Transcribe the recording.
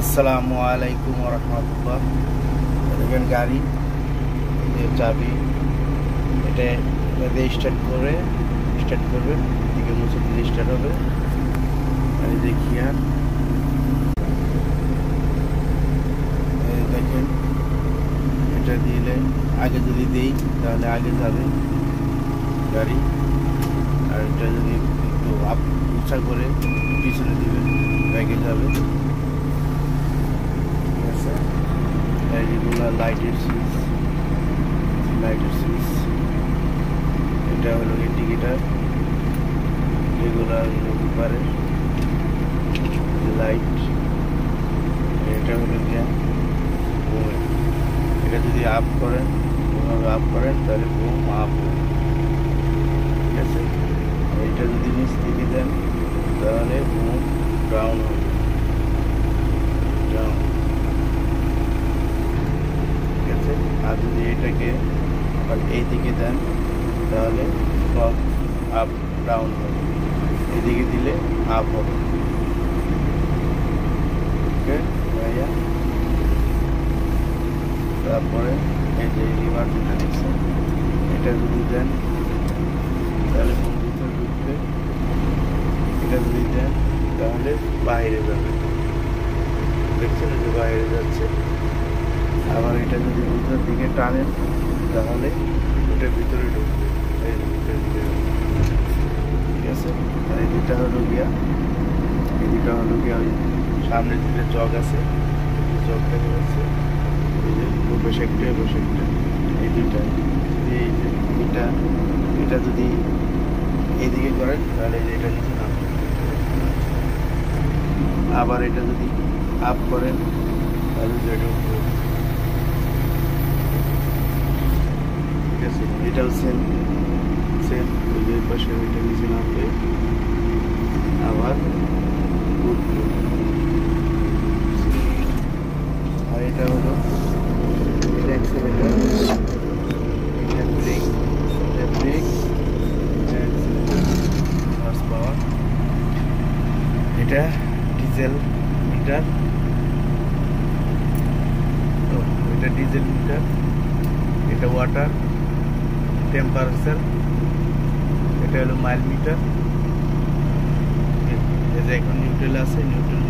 আসসালামু আলাইকুম ওয়া রাহমাতুল্লাহ। দেখেন গাড়ি চাবি এটা স্টার্ট করবে দিকে মুছে দিলে স্টার্ট হবে। আমি দেখি আর দেখেন এটা দিলে আগে যদি দেই তাহলে আগে যাবে গাড়ি, আর এটা যদি একটু উঁচা করে পিছনে দিবে ব্যাগে যাবে। রেগুলার লাইটের সুইচ এটা হলো ইন্ডিকেটার, রেগুলার পারে লাইট, এটা হলো গিয়া বুম। এটা যদি আপ করেন তাহলে বুম আপ হবে, ঠিক আছে। এটা যদি নিচ থেকে দেন তাহলে বুম ডাউন হবে, ডাউন, ঠিক আছে। আর যদি এটাকে আবার এই দিকে দেন তাহলে সব আপ ডাউন হবে, এদিকে দিলে আপ হবে, ওকে ভাইয়া। তারপরে এই যে রিভার যেটা দেখছেন এটা যদি দেন তাহলে কোন ভিতরে ঢুকবে, এটা যদি দেন তাহলে বাইরে যাবে, দেখছেন যে বাইরে যাচ্ছে। আবার এটা যদি ভিতর দিকে টানেন তাহলে ওটা ভিতরে ঢুকবে, এই ভিতরে দিকে, ঠিক আছে। আর এই দুটা হলো গিয়া ওই সামনে দুটো চক আছে, চক দেখা যাচ্ছে, এই যে বসে একটা এই দুইটা, এই যে এটা যদি এইদিকে করেন তাহলে এটা নিচে নামবে, আবার এটা যদি আপ করেন তাহলে যেটা উপরে, ঠিক আছে। এটাও সেম ওই যে পাশে ওইটা নিচে নামবে, আবার উঠবে। আর এটা হলো এটা অ্যাক্সিলারেটর, এটা ব্রেক, হর্স পাওয়ার। এটা ডিজেল মিটার, এটা ওয়াটার টেম্পারেচার, এটা হলো মাইল মিটার। এই যে এখন নিউট্রাল আছে, নিউট্রাল